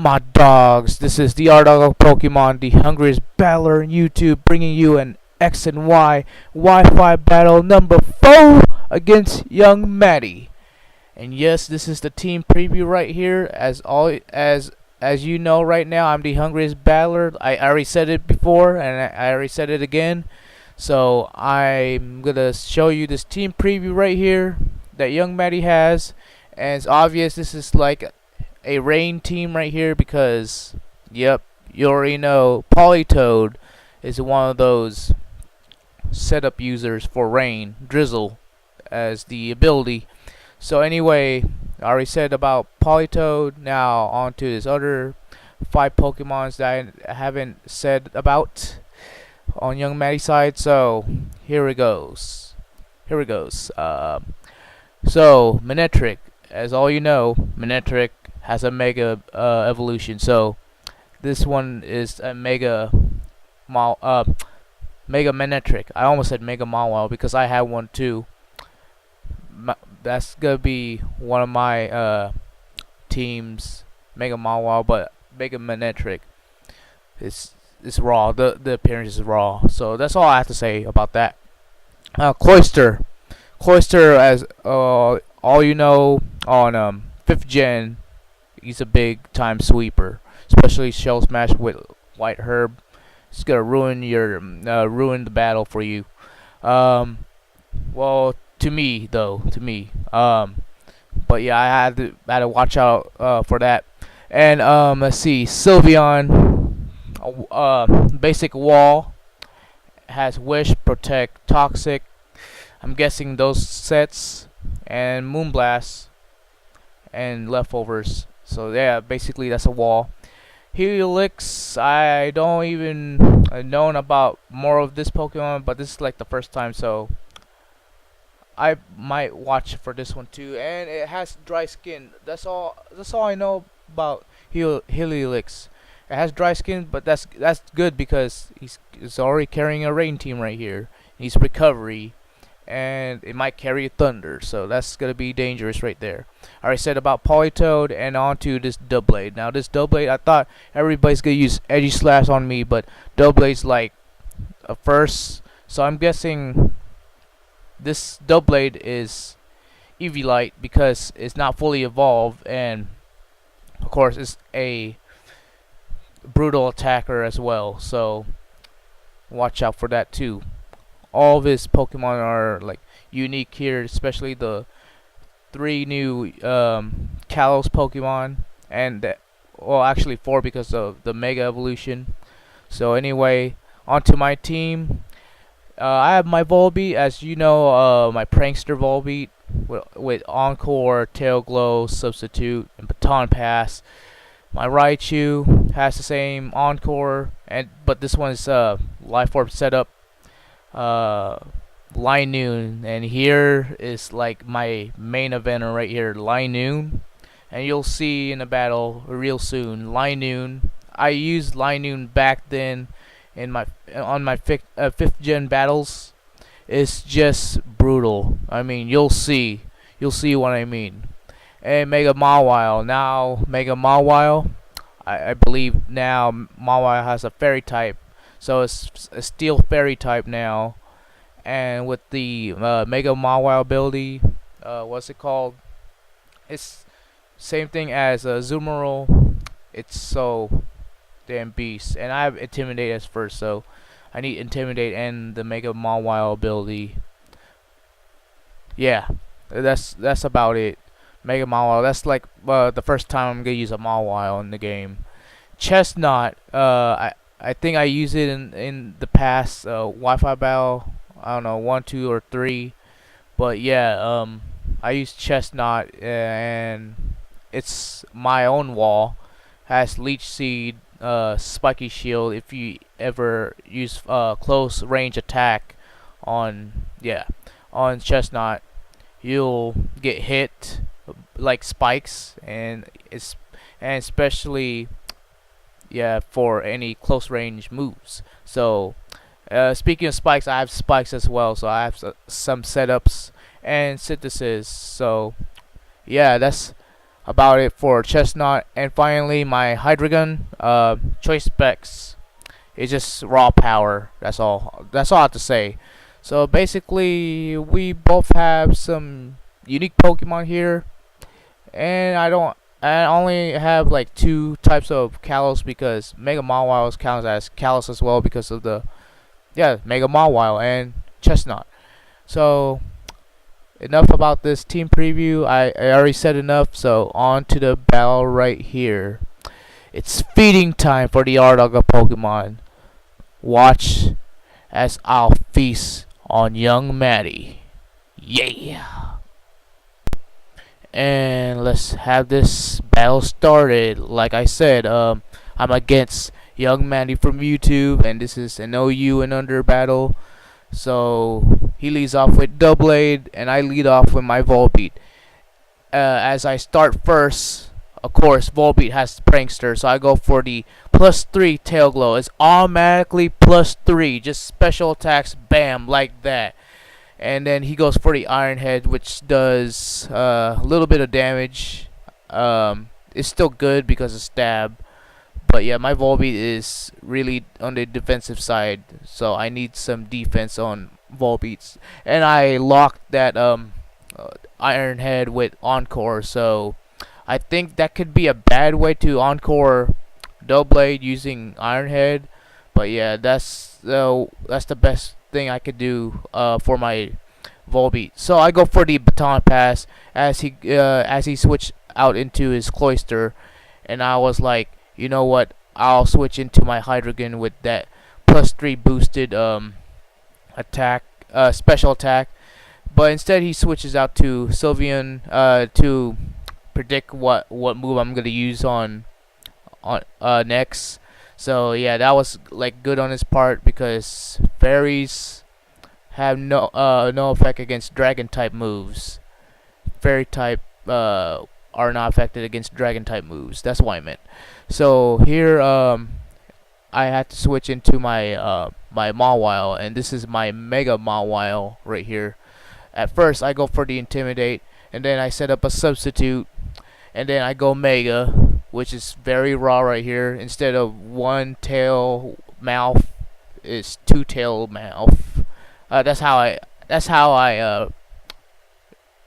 my dogs? This is the Art of Pokemon, the hungriest battler on YouTube, bringing you an X and Y Wi-Fi battle number 4 against yungmatti. And yes, this is the team preview right here. As you know right now, I'm the hungriest battler. I already said it before, and I already said it again. So I'm gonna show you this team preview right here that yungmatti has, and it's obvious this is like a rain team right here because, yep, you already know Politoed is one of those setup users for rain, drizzle as the ability. So anyway, I already said about Politoed. Now on to this other 5 Pokemons that I haven't said about on yungmatti side. So here it goes. So Manectric, as all you know, Manectric has a mega evolution. So this one is a mega Manectric. I almost said mega Mawile because I have one too. That's gonna be one of my teams, mega Mawile, but mega Manectric is raw. The appearance is raw. So that's all I have to say about that. Cloyster, as all you know, on 5th gen, he's a big time sweeper, especially Shell Smash with White Herb. It's gonna ruin the battle for you. Well, to me. But yeah, I had to watch out for that. And let's see, Sylveon, basic wall, has Wish, Protect, Toxic. I'm guessing those sets, and Moonblast and leftovers. So yeah, basically that's a wall. Helix, I don't even known about more of this Pokemon, but this is like the first time, so I might watch for this one too. And it has dry skin. That's all I know about Helix. It has dry skin, but that's good because he's already carrying a rain team right here. He's recovery, and it might carry a thunder, so that's gonna be dangerous right there. I already said about Politoed, and on to this Doublade. Now this Doublade, I thought everybody's gonna use Edgy Slash on me, but Doublade's like a first, so I'm guessing this Doublade is Eviolite because it's not fully evolved, and of course it's a brutal attacker as well, so watch out for that too. All of his Pokemon are like unique here, especially the 3 new Kalos Pokemon, and well, actually 4 because of the Mega Evolution. So anyway, onto my team. I have my Volbeat, as you know, my Prankster Volbeat with Encore, Tail Glow, Substitute, and Baton Pass. My Raichu has the same Encore, but this one is Life Orb setup. Linoon, and here is like my main eventer right here, Linoon, and you'll see in the battle real soon. Linoon, I used Linoon back then in my 5th gen battles. It's just brutal. I mean, you'll see what I mean. And Mega Mawile, now Mega Mawile, I believe now Mawile has a fairy type, so it's a steel fairy type now. And with the Mega Mawile ability, what's it called? It's same thing as Zoomerl. It's so damn beast, and I have Intimidate as first, so I need Intimidate and the Mega Mawile ability. Yeah, that's about it. Mega Mawile. That's like the first time I'm gonna use a Mawile in the game. Chestnut. I think I used it in the past Wi-Fi battle. I don't know, 1, 2, or 3, but yeah, I use Chestnut, and it's my own wall. Has Leech Seed, Spiky Shield. If you ever use close range attack on Chestnut, you'll get hit like spikes, and especially for any close range moves. So speaking of spikes, I have spikes as well, so I have some setups and synthesis. So yeah, that's about it for Chestnut. And finally, my Hydreigon choice specs is just raw power. That's all. That's all I have to say. So basically, we both have some unique Pokemon here, and I only have like two types of Kalos because Mega Mawile counts as Kalos as well because of the Mega Mawile and Chestnut. So enough about this team preview. I already said enough. So on to the battle right here. It's feeding time for the Ardog Pokemon. Watch as I'll feast on yungmatti. Yeah. And let's have this battle started. Like I said, I'm against yungmatti from YouTube, and this is an OU and under battle. So he leads off with Doublade, and I lead off with my Volbeat. As I start first, of course, Volbeat has Prankster, so I go for the +3 Tail Glow. It's automatically +3, just special attacks, bam, like that. And then he goes for the Iron Head, which does a little bit of damage. It's still good because of stab. But yeah, my Volbeat is really on the defensive side, so I need some defense on Volbeats. And I locked that Iron Head with Encore, so I think that could be a bad way to Encore Doublade using Iron Head. But yeah, that's the best thing I could do for my Volbeat. So I go for the Baton Pass as he switched out into his Cloyster, and I was like, you know what? I'll switch into my Hydreigon with that +3 boosted attack, special attack. But instead, he switches out to Sylveon to predict what move I'm gonna use on next. So yeah, that was like good on his part because fairies have no effect against dragon type moves. Fairy type are not affected against dragon type moves. That's what I meant. So here I had to switch into my my Mawile, and this is my Mega Mawile right here. At first I go for the Intimidate, and then I set up a substitute, and then I go Mega, which is very raw right here. Instead of one tail mouth, it's two tail mouth. That's how I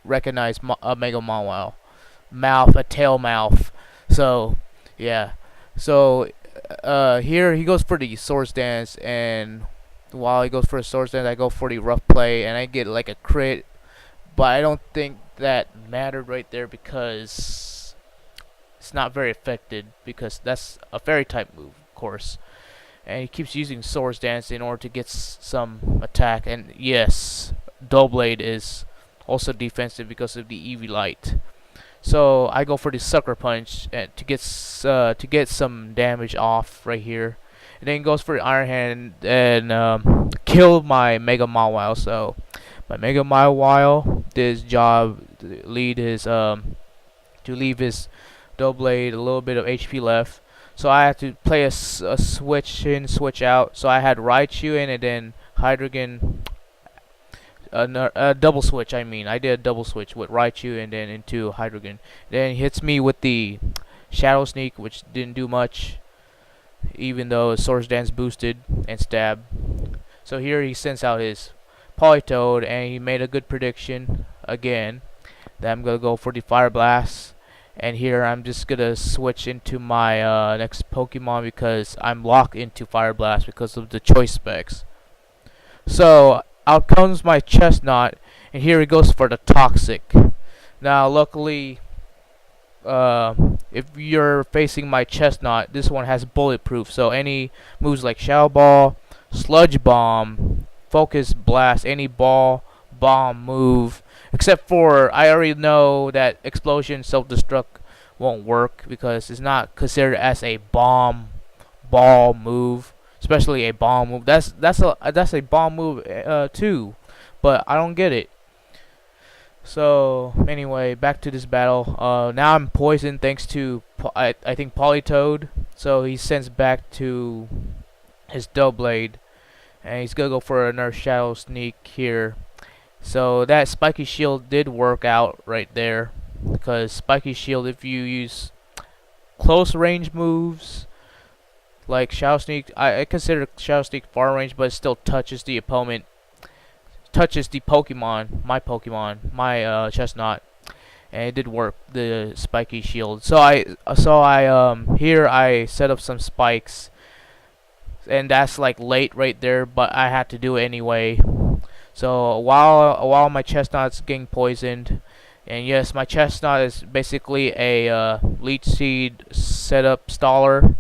recognize a Mega Mawile. Mouth, a tail mouth. So yeah. So here he goes for the Swords Dance, and while he goes for a Swords Dance, I go for the Rough Play, and I get like a crit. But I don't think that mattered right there because it's not very effective because that's a fairy type move, of course. And he keeps using Swords Dance in order to get some attack. And yes, Doublade is also defensive because of the Eevee Light. So I go for the Sucker Punch and to get some damage off right here. And then he goes for the Iron Hand and kill my Mega Mawile. So my Mega Mawile did his job to leave his Doublade a little bit of HP left. So I had to play a switch in, switch out. So I had Raichu in, and then Hydreigon. A double switch. I mean, I did a double switch with Raichu and then into Hydreigon. Then he hits me with the Shadow Sneak, which didn't do much, even though Swords Dance boosted and stab. So here he sends out his Politoed, and he made a good prediction again that I'm gonna go for the Fire Blast. And here I'm just gonna switch into my next Pokemon because I'm locked into Fire Blast because of the choice specs. So out comes my Chestnut, and here he goes for the Toxic. Now luckily, if you're facing my Chestnut, this one has bulletproof, so any moves like Shadow Ball, Sludge Bomb, Focus Blast, any ball, bomb move, except for I already know that Explosion Self-Destruct won't work because it's not considered as a bomb ball move. Especially a bomb move. That's a bomb move too, but I don't get it. So anyway, back to this battle. Now I'm poisoned thanks to I think Politoed. So he sends back to his Doublade, and he's gonna go for another Shadow Sneak here. So that Spiky Shield did work out right there. because spiky shield, if you use close range moves like Shadow Sneak, I consider Shadow Sneak far range, but it still touches the opponent, touches the Pokemon, my Chestnut, and it did work, the spiky shield. So I here I set up some spikes, and that's like late right there, but I had to do it anyway. So while my Chestnut's getting poisoned, and yes, my Chestnut is basically a Leech Seed setup staller.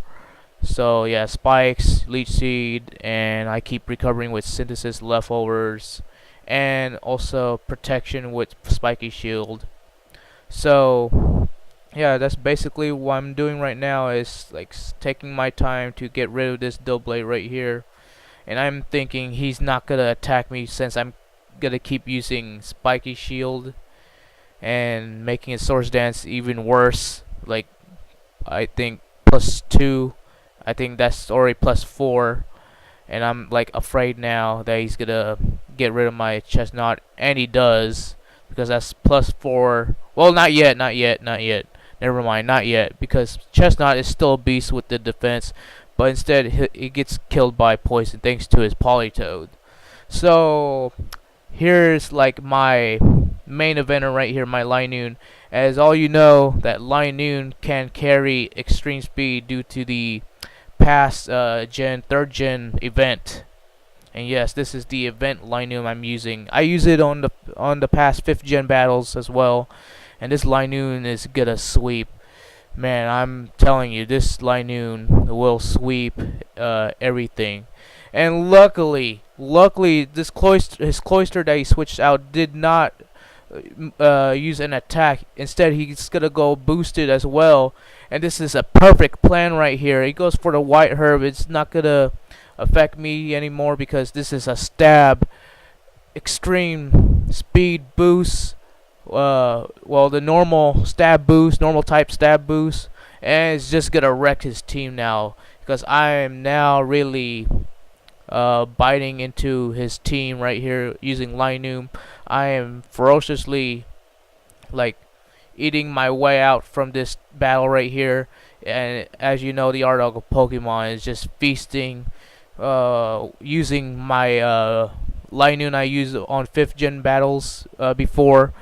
So yeah, spikes, Leech Seed, and I keep recovering with Synthesis leftovers, and also protection with Spiky Shield. So yeah, that's basically what I'm doing right now, is like taking my time to get rid of this Doublade right here. And I'm thinking he's not gonna attack me since I'm gonna keep using Spiky Shield and making his Swords Dance even worse. Like, I think +2. I think that's already +4. And I'm like afraid now that he's gonna get rid of my Chestnut, and he does, because that's +4. Well, not yet. Never mind, not yet, because Chestnut is still a beast with the defense, but instead he gets killed by poison thanks to his Politoed. So here's like my main eventer right here, my Linoon. As all you know, that Linoon can carry extreme speed due to the past third gen event. And yes, this is the event Linoon I'm using. I use it on the past 5th gen battles as well, and this Linoon is gonna sweep. Man, I'm telling you, this Linoon will sweep everything. And luckily, his Cloyster that he switched out did not use an attack. Instead, he's gonna go boosted as well. And this is a perfect plan right here. He goes for the White Herb. It's not gonna affect me anymore because this is a stab, extreme speed boost. Well, the normal type stab boost, and it's just gonna wreck his team now, because I am now really biting into his team right here using Linoon. I am ferociously like eating my way out from this battle right here, and as you know, the art of Pokemon is just feasting, using my Linoon I used on 5th gen battles before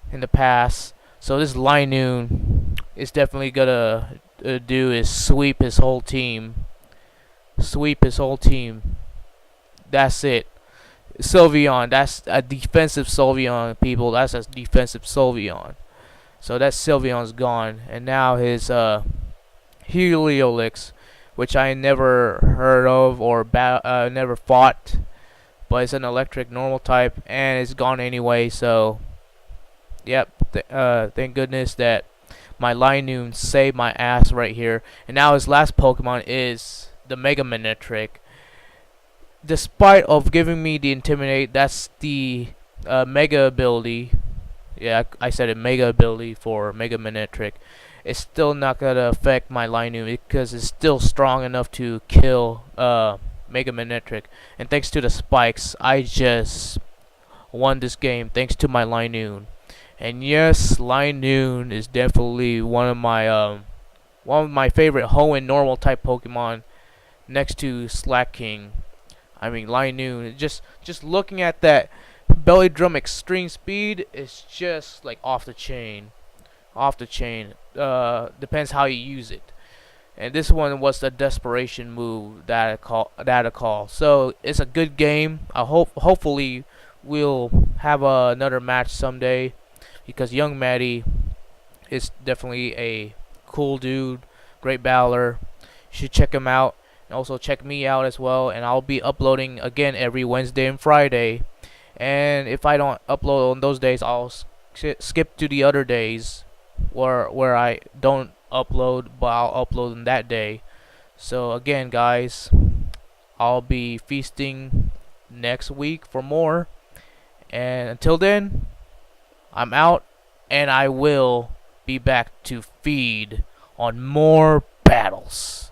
in the past. So this Linoon is definitely gonna do is sweep his whole team. That's it. Sylveon, that's a defensive Sylveon, people. That's a defensive Sylveon. So that Sylveon's gone, and now his Heliolix, which I never heard of or never fought, but it's an electric normal type, and it's gone anyway. So yep, thank goodness that my Linoon saved my ass right here. And now his last Pokemon is the Mega Manectric. Despite of giving me the Intimidate, that's the Mega ability. Yeah, I said it, Mega ability for Mega Manectric. It's still not gonna affect my Linoon because it's still strong enough to kill Mega Manectric. And thanks to the spikes, I just won this game thanks to my Linoon. And yes, Linoon is definitely one of my favorite Hoenn normal type Pokemon, next to Slack King. I mean, Linoon, just looking at that belly drum extreme speed is just like off the chain. Depends how you use it. And this one was the desperation move that I call. So it's a good game. Hopefully we'll have another match someday, because yungmatti is definitely a cool dude, great battler. You should check him out. And also check me out as well, and I'll be uploading again every Wednesday and Friday. And if I don't upload on those days, I'll skip to the other days where I don't upload, but I'll upload on that day. So again, guys, I'll be feasting next week for more. And until then, I'm out, and I will be back to feed on more battles.